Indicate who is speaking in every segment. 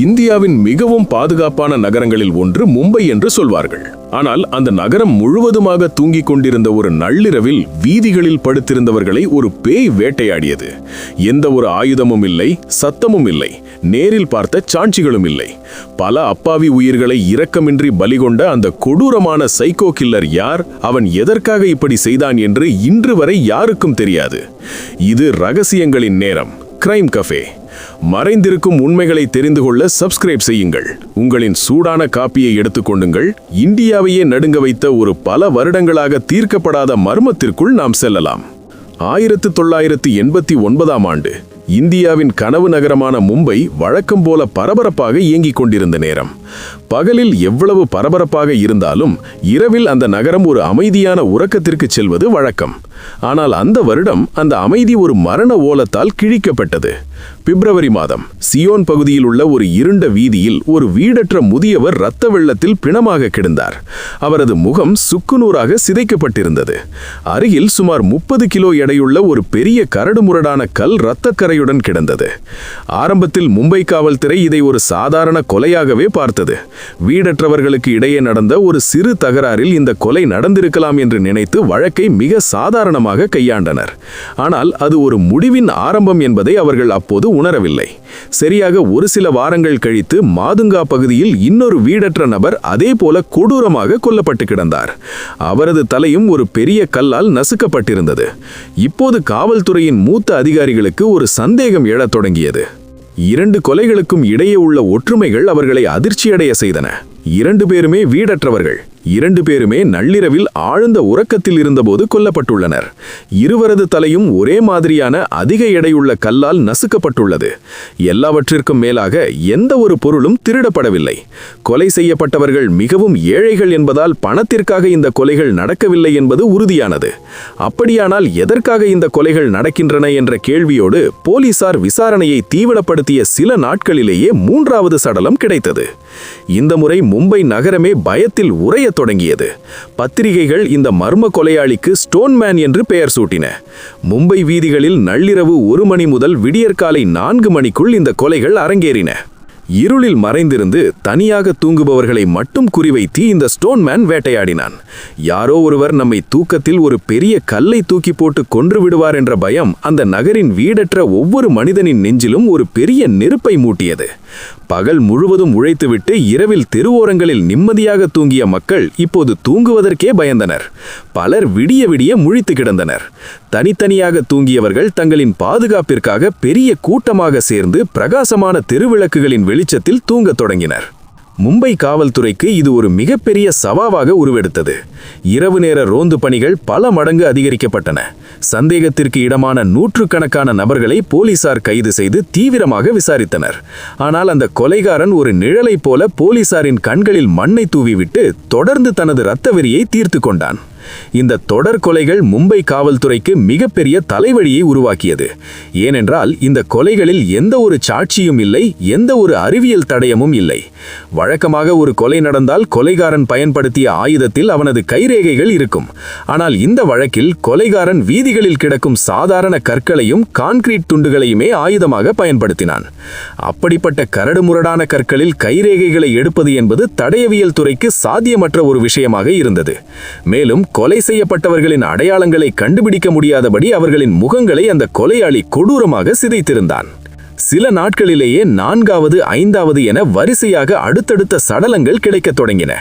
Speaker 1: இந்தியாவின் மிகவும் பாதுகாப்பான நகரங்களில் ஒன்று மும்பை என்று சொல்வார்கள். ஆனால் அந்த நகரம் முழுவதுமாக தூங்கிக் கொண்டிருந்த ஒரு நள்ளிரவில் வீதிகளில் படுத்திருந்தவர்களை ஒரு பேய் வேட்டையாடியது. எந்த ஒரு ஆயுதமும் இல்லை, சத்தமும் இல்லை, நேரில் பார்த்த சாட்சிகளும் இல்லை. பல அப்பாவி உயிர்களை இரக்கமின்றி பலிகொண்ட அந்த கொடூரமான சைக்கோ கில்லர் யார், அவன் எதற்காக இப்படி செய்தான் என்று இன்று வரை யாருக்கும் தெரியாது. இது ரகசியங்களின் நேரம். Crime cafe. மறைந்திருக்கும் உண்மைகளை தெரிந்து கொள்ள சப்ஸ்கிரைப் செய்யுங்கள். உங்களின் சூடான காப்பியை எடுத்துக்கொண்டுங்கள். இந்தியாவையே நடுங்க வைத்த ஒரு பல வருடங்களாக தீர்க்கப்படாத மர்மத்திற்குள் நாம் செல்லலாம். 1989ஆம் ஆண்டு இந்தியாவின் கனவு நகரமான மும்பை வழக்கம் போல பரபரப்பாக இயங்கிக் கொண்டிருந்த நேரம். பகலில் எவ்வளவு பரபரப்பாக இருந்தாலும் இரவில் அந்த நகரம் ஒரு அமைதியான உறக்கத்திற்கு செல்வது வழக்கம். ஆனால் அந்த வருடம் அந்த அமைதி ஒரு மரண ஓலத்தால் கிழிக்கப்பட்டது. பிப்ரவரி மாதம் சியோன் பகுதியில் உள்ள ஒரு இருண்ட வீதியில் ஒரு வீடற்ற முதியவர் இரத்த வெள்ளத்தில் பிணமாக கிடந்தார். அவரது முகம் சுக்குநூறாக சிதைக்கப்பட்டிருந்தது. அருகில் சுமார் 30 கிலோ எடையுள்ள ஒரு பெரிய கரடுமுரடான கல் இரத்தக்கரையுடன் கிடந்தது. ஆரம்பத்தில் மும்பை காவல்துறை இதை ஒரு சாதாரண கொலையாகவே பார்த்தது. வீடற்றவர்களுக்கு இடையே நடந்த ஒரு சிறு தகராறில் இந்த கொலை நடந்திருக்கலாம் என்று நினைத்து வழக்கை மிக சாதாரணமாக கையாண்டனர். ஆனால் அது ஒரு முடிவின் ஆரம்பம் என்பதை அவர்கள் அப்போது உணரவில்லை. சரியாக ஒரு சில வாரங்கள் கழித்து மாதுங்கா பகுதியில் இன்னொரு வீடற்ற நபர் அதே போல கொடூரமாக கொல்லப்பட்டு கிடந்தார். அவரது தலையும் ஒரு பெரிய கல்லால் நசுக்கப்பட்டிருந்தது. இப்போது காவல்துறையின் மூத்த அதிகாரிகளுக்கு ஒரு சந்தேகம் எழத் தொடங்கியது. 2 கொலைகளுக்கும் இடையே உள்ள ஒற்றுமைகள் அவர்களை அதிர்ச்சியடைய செய்தன. 2 பேருமே வீடற்றவர்கள். 2 பேருமே நள்ளிரவில் ஆழ்ந்த உறக்கத்தில் இருந்தபோது கொல்லப்பட்டுள்ளனர். இருவரது தலையும் ஒரே மாதிரியான அதிக எடையுள்ள கல்லால் நசுக்கப்பட்டுள்ளது. எல்லாவற்றிற்கும் மேலாக எந்த ஒரு பொருளும் திருடப்படவில்லை. கொலை செய்யப்பட்டவர்கள் மிகவும் ஏழைகள் என்பதால் பணத்திற்காக இந்த கொலைகள் நடக்கவில்லை என்பது உறுதியானது. அப்படியானால் எதற்காக இந்த கொலைகள் நடக்கின்றன என்ற கேள்வியோடு போலீசார் விசாரணையை தீவிரப்படுத்திய சில நாட்களிலேயே 3வது சடலம் கிடைத்தது. இந்த முறை மும்பை நகரமே பயத்தில் உறைய தொடங்கியது. பத்திரிகைகள் இந்த மர்ம கொலையாளிக்கு ஸ்டோன்மேன் என்று பெயர் சூட்டின. மும்பை வீதிகளில் நள்ளிரவு 1 மணி முதல் விடியற்காலை 4 மணிக்குள் இந்த கொலைகள் அரங்கேறின. இருளில் மறைந்திருந்து தனியாக தூங்குபவர்களை மட்டும் குறிவைத்து இந்த ஸ்டோன்மேன் வேட்டையாடினான். யாரோ ஒருவர் நம்மை தூக்கத்தில் ஒரு பெரிய கல்லை தூக்கி போட்டு கொன்று விடுவார் என்ற பயம் அந்த நகரின் வீடற்ற ஒவ்வொரு மனிதனின் நெஞ்சிலும் ஒரு பெரிய நெருப்பை மூட்டியது. பகல் முழுவதும் உழைத்துவிட்டு இரவில் தெருவோரங்களில் நிம்மதியாக தூங்கிய மக்கள் இப்போது தூங்குவதற்கே பயந்தனர். பலர் விடிய விடிய முழித்து கிடந்தனர். தனித்தனியாக தூங்கியவர்கள் தங்களின் பாதுகாப்பிற்காக பெரிய கூட்டமாக சேர்ந்து பிரகாசமான தெருவிளக்குகளின் வெளிச்சத்தில் தூங்கத் தொடங்கினர். மும்பை காவல்துறைக்கு இது ஒரு மிகப்பெரிய சவாலாக உருவெடுத்தது. இரவு நேர ரோந்து பணிகள் பல மடங்கு அதிகரிக்கப்பட்டன. சந்தேகத்திற்கு இடமான 100கணக்கான நபர்களை போலீசார் கைது செய்து தீவிரமாக விசாரித்தனர். ஆனால் அந்த கொலைகாரன் ஒரு நிழலை போல போலீசாரின் கண்களில் மண்ணை தூவிவிட்டு தொடர்ந்து தனது இரத்த வெறியை தீர்த்து கொண்டான். இந்த தொடர் கொலைகள் மும்பை காவல்துறைக்கு மிகப்பெரிய தலைவலியை உருவாக்கியது. ஏனென்றால் இந்த கொலைகளில் எந்த ஒரு சாட்சியும் இல்லை, எந்த ஒரு அறிவியல் தடயமும் இல்லை. வழக்கமாக ஒரு கொலை நடந்தால் கொலைகாரன் பயன்படுத்திய ஆயுதத்தில் அவனது கைரேகைகள் இருக்கும். ஆனால் இந்த வழக்கில் கொலைகாரன் வீதிகளில் கிடக்கும் சாதாரண கற்களையும் கான்கிரீட் துண்டுகளையுமே ஆயுதமாக பயன்படுத்தினான். அப்படிப்பட்ட கரடுமுரடான கற்களில் கைரேகைகளை எடுப்பது என்பது தடயவியல் துறைக்கு சாத்தியமற்ற ஒரு விஷயமாக இருந்தது. மேலும் கொலை செய்யப்பட்டவர்களின் அடையாளங்களை கண்டுபிடிக்க முடியாதபடி அவர்களின் முகங்களை அந்த கொலையாளி கொடூரமாக சிதைத்திருந்தான். சில நாட்களிலேயே 4வது 5வது என வரிசையாக அடுத்தடுத்த சடலங்கள் கிடைக்கத் தொடங்கின.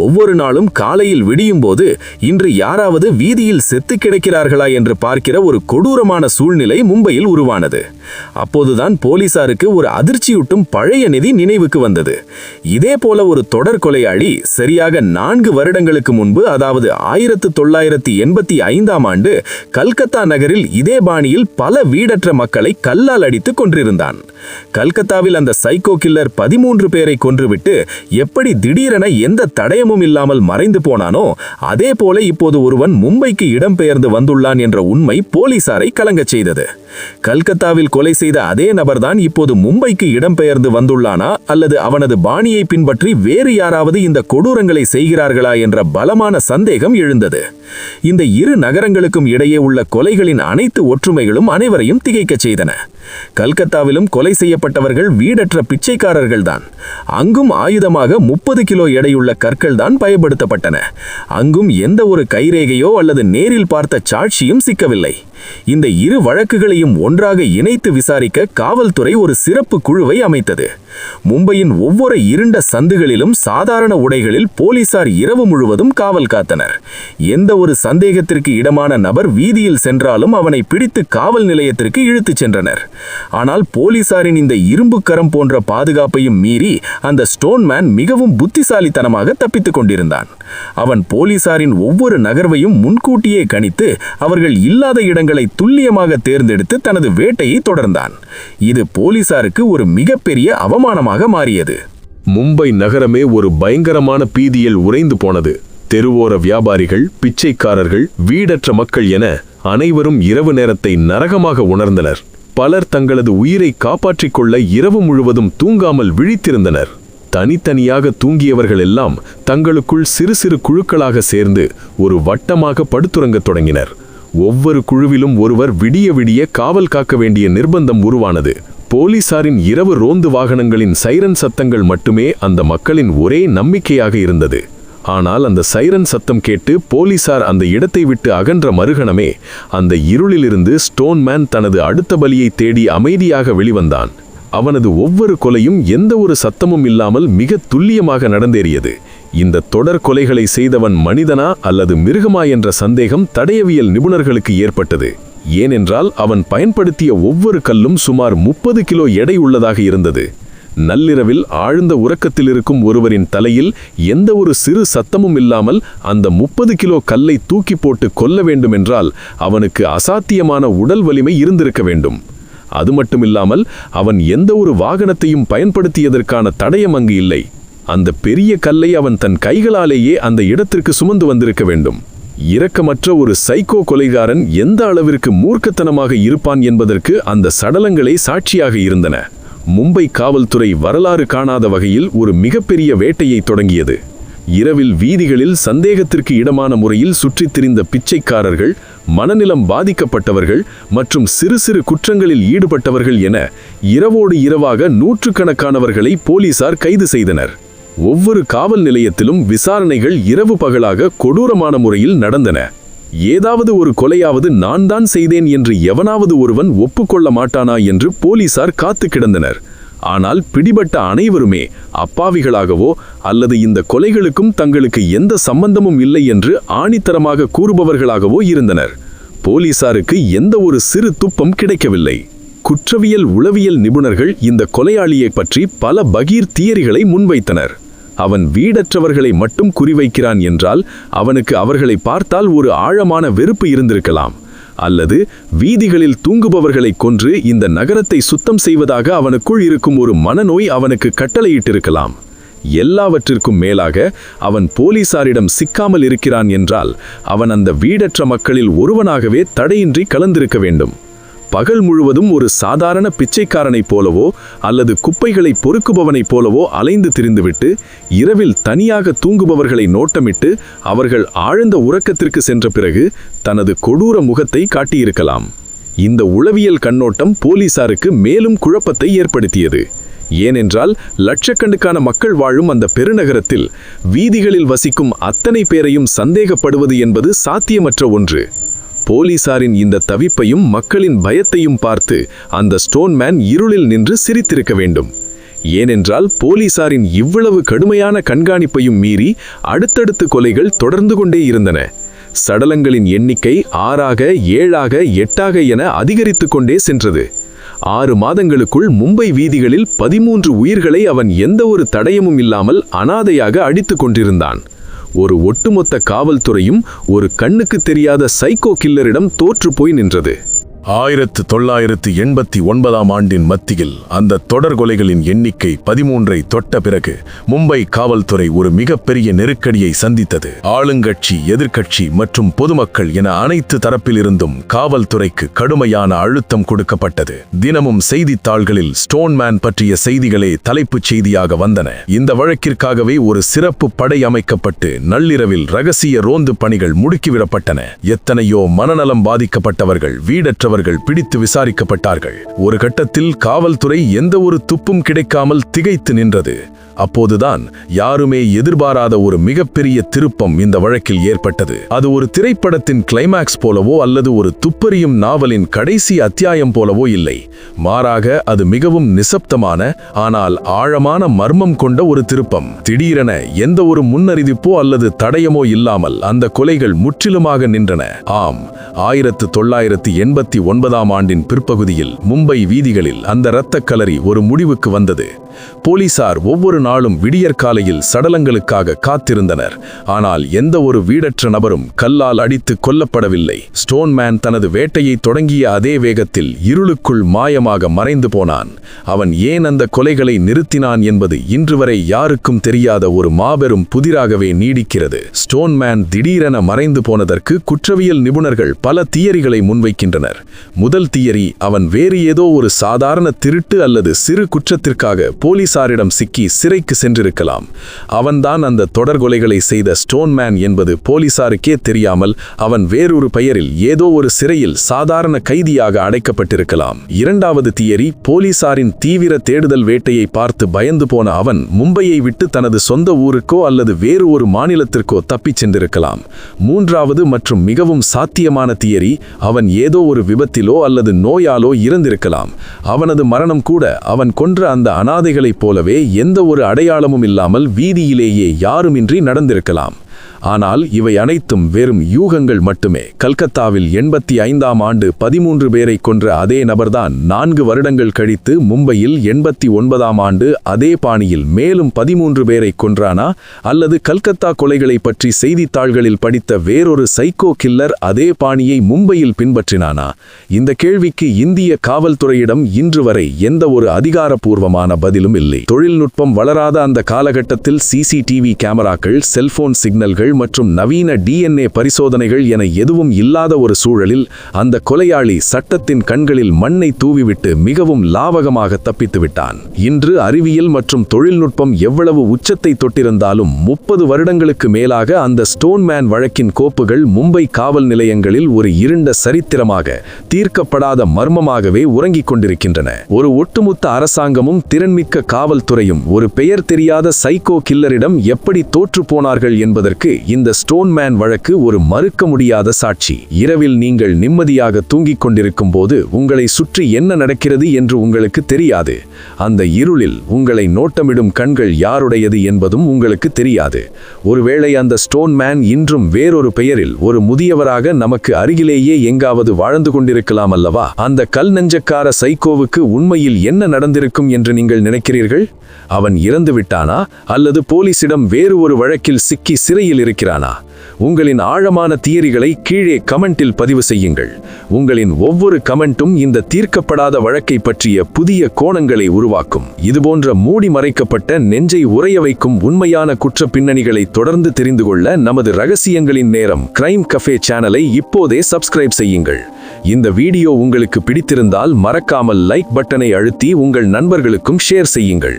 Speaker 1: ஒவ்வொரு நாளும் காலையில் விடியும் போது இன்று யாராவது வீதியில் செத்து கிடக்கிறார்களா என்று பார்க்கிற ஒரு கொடூரமான சூழ்நிலை மும்பையில் உருவானது. அப்போதுதான் போலீசாருக்கு ஒரு அதிர்ச்சியூட்டும் பழைய நிதி நினைவுக்கு வந்தது. இதே போல ஒரு தொடர் கொலையாளி சரியாக 4 வருடங்களுக்கு முன்பு, அதாவது 1985ஆம் ஆண்டு கல்கத்தா நகரில் இதே பாணியில் பல வீடற்ற மக்களை கல்லால் அடித்து கொன்றிருந்தார். கல்கத்தாவில் அந்த சைக்கோ கில்லர் 13 பேரை கொன்றுவிட்டு எப்படி திடீரென எந்த தடயமும் இல்லாமல் மறைந்து போனானோ அதே போல இப்போது ஒருவன் மும்பைக்கு இடம்பெயர்ந்து வந்துள்ளான் என்ற உண்மை போலீசாரை கலங்கச் செய்தது.
Speaker 2: கல்கத்தாவில் கொலை செய்த அதே நபர்தான் இப்போது மும்பைக்கு இடம்பெயர்ந்து வந்துள்ளானா அல்லது அவனது பாணியை பின்பற்றி வேறு யாராவது இந்த கொடூரங்களை செய்கிறார்களா என்ற பலமான சந்தேகம் எழுந்தது. இந்த இரு நகரங்களுக்கும் இடையே உள்ள கொலைகளின் அனைத்து ஒற்றுமைகளும் அனைவரையும் திகைக்கச் செய்தன. கல்கத்தாவிலும் கொலை செய்யப்பட்டவர்கள் வீடற்ற பிச்சைக்காரர்கள்தான். அங்கும் ஆயுதமாக 30 கிலோ எடையுள்ள கற்கள் தான் பயன்படுத்தப்பட்டன. அங்கும் எந்த ஒரு கைரேகையோ அல்லது நேரில் பார்த்த சாட்சியும் சிக்கவில்லை. இந்த இரு வழக்குகளையும் ஒன்றாக இணைத்து விசாரிக்க காவல்துறை ஒரு சிறப்பு குழுவை அமைத்தது. மும்பையின் ஒவ்வொரு இருண்ட சந்துகளிலும் சாதாரண உடைகளில் போலீசார் இரவு முழுவதும் காவல் காத்தனர். எந்த ஒரு சந்தேகத்திற்கு இடமான நபர் வீதியில் சென்றாலும் அவனை பிடித்து காவல் நிலையத்திற்கு இழுத்துச் சென்றனர். ஆனால் போலீசாரின் இந்த இரும்பு கரம் போன்ற பாதுகாப்பையும் மீறி அந்த ஸ்டோன்மேன் மிகவும் புத்திசாலித்தனமாக தப்பித்துக் கொண்டிருந்தான். அவன் போலீசாரின் ஒவ்வொரு நகர்வையும் முன்கூட்டியே கணித்து அவர்கள் இல்லாத இடங்களை துல்லியமாக தேர்ந்தெடுத்து தனது வேட்டையை தொடர்ந்தான். இது போலீசாருக்கு ஒரு மிகப்பெரிய அவமானமாக மாறியது.
Speaker 1: மும்பை நகரமே ஒரு பயங்கரமான பீதியில் உறைந்து போனது. தெருவோர வியாபாரிகள், பிச்சைக்காரர்கள், வீடற்ற மக்கள் என அனைவரும் இரவு நேரத்தை நரகமாக உணர்ந்தனர். பலர் தங்களது உயிரை காப்பாற்றிக் கொள்ள இரவு முழுவதும் தூங்காமல் விழித்திருந்தனர். தனித்தனியாக தூங்கியவர்கள் எல்லாம் தங்களுக்குள் சிறு சிறு குழுக்களாக சேர்ந்து ஒரு வட்டமாக படுத்துறங்கத் தொடங்கினர். ஒவ்வொரு குழுவிலும் ஒருவர் விடிய விடிய காவல் காக்க வேண்டிய நிர்பந்தம் உருவானது. போலீசாரின் இரவு ரோந்து வாகனங்களின் சைரன் சத்தங்கள் மட்டுமே அந்த மக்களின் ஒரே நம்பிக்கையாக இருந்தது. ஆனால் அந்த சைரன் சத்தம் கேட்டு போலீசார் அந்த இடத்தை விட்டு அகன்ற மறுகணமே அந்த இருளிலிருந்து ஸ்டோன்மேன் தனது அடுத்த பலியை தேடி அமைதியாக வெளிவந்தான். அவனது ஒவ்வொரு கொலையும் எந்த ஒரு சத்தமும் இல்லாமல் மிக துல்லியமாக நடந்தேறியது. இந்த தொடர் கொலைகளை செய்தவன் மனிதனா அல்லது மிருகமா என்ற சந்தேகம் தடயவியல் நிபுணர்களுக்கு ஏற்பட்டது. ஏனென்றால் அவன் பயன்படுத்திய ஒவ்வொரு கல்லும் சுமார் 30 கிலோ எடை உள்ளதாக இருந்தது. நள்ளிரவில் ஆழ்ந்த உறக்கத்தில் இருக்கும் ஒருவரின் தலையில் எந்த ஒரு சிறு சத்தமும் இல்லாமல் அந்த 30 கிலோ கல்லை தூக்கி போட்டு கொல்ல வேண்டுமென்றால் அவனுக்கு அசாத்தியமான உடல் வலிமை இருந்திருக்க வேண்டும். அது மட்டுமில்லாமல் அவன் எந்த ஒரு வாகனத்தையும் பயன்படுத்தியதற்கான தடயம் அங்கு இல்லை. அந்த பெரிய கல்லை அவன் தன் கைகளாலேயே அந்த இடத்திற்கு சுமந்து வந்திருக்க வேண்டும். இரக்கமற்ற ஒரு சைக்கோ கொலைகாரன் எந்த அளவிற்கு மூர்க்கத்தனமாக இருப்பான் என்பதற்கு அந்த சடலங்களே சாட்சியாக இருந்தன. மும்பை காவல்துறை வரலாறு காணாத வகையில் ஒரு மிகப்பெரிய வேட்டையை தொடங்கியது. இரவில் வீதிகளில் சந்தேகத்திற்கு இடமான முறையில் சுற்றித் திரிந்த பிச்சைக்காரர்கள், மனநிலம் பாதிக்கப்பட்டவர்கள் மற்றும் சிறு சிறு குற்றங்களில் ஈடுபட்டவர்கள் என இரவோடு இரவாக நூற்றுக்கணக்கானவர்களை போலீசார் கைது செய்தனர். ஒவ்வொரு காவல் நிலையத்திலும் விசாரணைகள் இரவு பகலாக கொடூரமான முறையில் நடந்தன. ஏதாவது ஒரு கொலையாவது நான் தான் செய்தேன் என்று எவனாவது ஒருவன் ஒப்புக்கொள்ள மாட்டானா என்று போலீசார் காத்து கிடந்தனர். ஆனால் பிடிபட்ட அனைவருமே அப்பாவிகளாகவோ அல்லது இந்த கொலைகளுக்கும் தங்களுக்கு எந்த சம்பந்தமும் இல்லை என்று ஆணித்தரமாக கூறுபவர்களாகவோ இருந்தனர். போலீசாருக்கு எந்த ஒரு சிறு துப்பம் கிடைக்கவில்லை. குற்றவியல் உளவியல் நிபுணர்கள் இந்த கொலையாளியை பற்றி பல பகீர் தியரிகளை முன்வைத்தனர். அவன் வீடற்றவர்களை மட்டும் குறிவைக்கிறான் என்றால் அவனுக்கு அவர்களை பார்த்தால் ஒரு ஆழமான வெறுப்பு இருந்திருக்கலாம். அல்லது வீதிகளில் தூங்குபவர்களை கொன்று இந்த நகரத்தை சுத்தம் செய்வதாக அவனுக்குள் இருக்கும் ஒரு மனநோய் அவனுக்கு கட்டளையிட்டிருக்கலாம். எல்லாவற்றிற்கும் மேலாக அவன் போலீசாரிடம் சிக்காமல் இருக்கிறான் என்றால் அவன் அந்த வீடற்ற மக்களில் ஒருவனாகவே தடையின்றி கலந்திருக்க வேண்டும். பகல் முழுவதும் ஒரு சாதாரண பிச்சைக்காரனைப் போலவோ அல்லது குப்பைகளை பொறுக்குபவனைப் போலவோ அலைந்து திரிந்துவிட்டு இரவில் தனியாக தூங்குபவர்களை நோட்டமிட்டு அவர்கள் ஆழ்ந்த உறக்கத்திற்கு சென்ற பிறகு தனது கொடூர முகத்தை காட்டியிருக்கலாம். இந்த உளவியல் கண்ணோட்டம் போலீசாருக்கு மேலும் குழப்பத்தை ஏற்படுத்தியது. ஏனென்றால் லட்சக்கணக்கான மக்கள் வாழும் அந்த பெருநகரத்தில் வீதிகளில் வசிக்கும் அத்தனை பேரையும் சந்தேகப்படுவது என்பது சாத்தியமற்ற ஒன்று. போலீசாரின் இந்த தவிப்பையும் மக்களின் பயத்தையும் பார்த்து அந்த ஸ்டோன்மேன் இருளில் நின்று சிரித்திருக்க வேண்டும். ஏனென்றால் போலீசாரின் இவ்வளவு கடுமையான கண்காணிப்பையும் மீறி அடுத்தடுத்து கொலைகள் தொடர்ந்து கொண்டே இருந்தன. சடலங்களின் எண்ணிக்கை 6ஆக 7ஆக 8ஆக என அதிகரித்து கொண்டே சென்றது. 6 மாதங்களுக்குள் மும்பை வீதிகளில் 13 உயிர்களை அவன் எந்த ஒரு தடயமும் இல்லாமல் அனாதையாக அடித்து கொண்டிருந்தான். ஒரு ஒட்டுமொத்த காவல்துறையும் ஒரு கண்ணுக்கு தெரியாத சைக்கோ கில்லரிடம் தோற்று போய் நின்றது. 1989 ஆண்டின் மத்தியில் அந்த தொடர் கொலைகளின் எண்ணிக்கை 13ஐ தொட்ட பிறகு மும்பை காவல்துறை ஒரு மிகப்பெரிய நெருக்கடியை சந்தித்தது. ஆளுங்கட்சி, எதிர்க்கட்சி மற்றும் பொதுமக்கள் என அனைத்து தரப்பிலிருந்தும் காவல்துறைக்கு கடுமையான அழுத்தம் கொடுக்கப்பட்டது. தினமும் செய்தித்தாள்களில் ஸ்டோன்மேன் பற்றிய செய்திகளே தலைப்புச் செய்தியாக வந்தன. இந்த வழக்கிற்காகவே ஒரு சிறப்பு படை அமைக்கப்பட்டு நள்ளிரவில் ரகசிய ரோந்து பணிகள் முடுக்கிவிடப்பட்டன. எத்தனையோ மனநலம் பாதிக்கப்பட்டவர்கள், வீடற்றவர்கள் பிடித்து விசாரிக்கப்பட்டார்கள். ஒரு கட்டத்தில் காவல்துறை எந்த ஒரு துப்பும் கிடைக்காமல் திகைத்து நின்றது. அப்போதுதான் யாருமே எதிர்பாராத ஒரு மிகப்பெரிய திருப்பம் இந்த வழக்கில் ஏற்பட்டது. அது ஒரு திரைப்படத்தின் கிளைமாக்ஸ் போலவோ அல்லது ஒரு துப்பறியும் நாவலின் கடைசி அத்தியாயம் போலவோ இல்லை. மாறாக அது மிகவும் நிசப்தமான ஆனால் ஆழமான மர்மம் கொண்ட ஒரு திருப்பம். திடீரென எந்த ஒரு முன்னறிவிப்போ அல்லது தடயமோ இல்லாமல் அந்த கொலைகள் முற்றிலுமாக நின்றன. ஆம், 1989 ஆண்டின் பிற்பகுதியில் மும்பை வீதிகளில் அந்த இரத்தக்களரி ஒரு முடிவுக்கு வந்தது. போலீசார் ஒவ்வொரு நாளும் விடியற்காலையில் சடலங்களுக்காக காத்திருந்தனர். ஆனால் எந்த ஒரு வீடற்ற நபரும் கல்லால் அடித்து கொல்லப்படவில்லை. ஸ்டோன்மேன் தனது வேட்டையை தொடங்கிய அதே வேகத்தில் இருளுக்குள் மாயமாக மறைந்து போனான். அவன் ஏன் அந்த கொலைகளை நிறுத்தினான் என்பது இன்று வரை யாருக்கும் தெரியாத ஒரு மாபெரும் புதிராகவே நீடிக்கிறது. ஸ்டோன்மேன் திடீரென மறைந்து போனதற்கு குற்றவியல் நிபுணர்கள் பல தியரிகளை முன்வைக்கின்றனர். முதல் தியரி, அவன் வேறு ஏதோ ஒரு சாதாரண திருட்டு அல்லது சிறு குற்றத்திற்காக போலீசாரிடம் சிக்கி சிறைக்கு சென்றிருக்கலாம். அவன்தான் அந்த தொடர்கொலைகளை செய்த ஸ்டோன்மேன் என்பது போலீசாருக்கே தெரியாமல் அவன் வேறொரு பெயரில் ஏதோ ஒரு சிறையில் சாதாரண கைதியாக அடைக்கப்பட்டிருக்கலாம். இரண்டாவது தியரி, போலீசாரின் தீவிர தேடுதல் வேட்டையை பார்த்து பயந்து போன அவன் மும்பையை விட்டு தனது சொந்த ஊருக்கோ அல்லது வேறு ஒரு மாநிலத்திற்கோ தப்பிச் சென்றிருக்கலாம். மூன்றாவது மற்றும் மிகவும் சாத்தியமான தியரி, அவன் ஏதோ ஒரு விபத்திலோ அல்லது நோயாலோ இறந்திருக்கலாம். அவனது மரணம் கூட அவன் கொன்ற அந்த அனாதைகளைப் போலவே எந்த ஒரு அடையாளமும் இல்லாமல் வீதியிலேயே யாருமின்றி நடந்திருக்கலாம். ஆனால் இவை அனைத்தும் வெறும் யூகங்கள் மட்டுமே. கல்கத்தாவில் 85 ஆண்டு 13 பேரை கொன்ற அதே நபர்தான் 4 வருடங்கள் கழித்து மும்பையில் 89 ஆண்டு அதே பாணியில் மேலும் 13 பேரை கொன்றானா? அல்லது கல்கத்தா கொலைகளை பற்றி செய்தித்தாள்களில் படித்த வேறொரு சைக்கோ கில்லர் அதே பாணியை மும்பையில் பின்பற்றினானா? இந்த கேள்விக்கு இந்திய காவல்துறையிடம் இன்று வரை எந்த ஒரு அதிகாரப்பூர்வமான பதிலும் இல்லை. தொழில்நுட்பம் வளராத அந்த காலகட்டத்தில் சிசிடிவி கேமராக்கள், செல்போன் சிக்னல்கள் மற்றும் நவீன DNA பரிசோதனைகள் என எதுவும் இல்லாத ஒரு சூழலில் அந்த கொலையாளி சட்டத்தின் கண்களில் மண்ணை தூவிவிட்டு மிகவும் லாவகமாக தப்பித்து விட்டான். இன்று அறிவியல் மற்றும் தொழில்நுட்பம் எவ்வளவு உச்சத்தை தொட்டிருந்தாலும் 30 வருடங்களுக்கு மேலாக அந்த ஸ்டோன்மேன் வழக்கின் கோப்புகள் மும்பை காவல் நிலையங்களில் ஒரு இருண்ட சரித்திரமாக, தீர்க்கப்படாத மர்மமாகவே உறங்கிக் கொண்டிருக்கின்றன. ஒரு ஒட்டுமொத்த அரசாங்கமும் திறன்மிக்க காவல்துறையும் ஒரு பெயர் தெரியாத சைக்கோ கில்லரிடம் எப்படி தோற்று போனார்கள் என்பதற்கு இந்த ஸ்டோன்மேன் வழக்கு ஒரு மறுக்க முடியாத சாட்சி. இரவில் நீங்கள் நிம்மதியாக தூங்கிக் கொண்டிருக்கும் போது உங்களை சுற்றி என்ன நடக்கிறது என்று உங்களுக்கு தெரியாது. அந்த இருளில் உங்களை நோட்டமிடும் கண்கள் யாருடையது என்பதும் உங்களுக்கு தெரியாது. ஒருவேளை அந்த ஸ்டோன்மேன் இன்றும் வேறொரு பெயரில் ஒரு முதியவராக நமக்கு அருகிலேயே எங்காவது வாழ்ந்து கொண்டிருக்கலாம் அல்லவா? அந்த கல் நெஞ்சக்கார சைக்கோவுக்கு உண்மையில் என்ன நடந்திருக்கும் என்று நீங்கள் நினைக்கிறீர்கள்? அவன் இறந்து விட்டானா அல்லது போலீசிடம் வேறு ஒரு வழக்கில் சிக்கி சிறையில் இருக்கிறானா? உங்களின் ஆழமான தியரிகளை கீழே கமெண்டில் பதிவு செய்யுங்கள். உங்களின் ஒவ்வொரு கமெண்ட்டும் இந்த தீர்க்கப்படாத வழக்கை பற்றிய புதிய கோணங்களை உருவாக்கும். இதுபோன்ற மூடி மறைக்கப்பட்ட நெஞ்சை உறைய வைக்கும் உண்மையான குற்ற பின்னணிகளை தொடர்ந்து தெரிந்து கொள்ள நமது ரகசியங்களின் நேரம் கிரைம் கஃபே சேனலை இப்போதே சப்ஸ்கிரைப் செய்யுங்கள். இந்த வீடியோ உங்களுக்கு பிடித்திருந்தால் மறக்காமல் லைக் பட்டனை அழுத்தி உங்கள் நண்பர்களுக்கும் ஷேர் செய்யுங்கள்.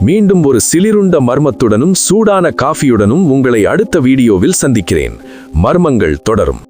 Speaker 1: மீண்டும் ஒரு சிலிருண்ட மர்மத்துடனும் சூடான காஃபியுடனும் உங்களை அடுத்த வீடியோவில் சந்திக்கிறேன். மர்மங்கள் தொடரும்.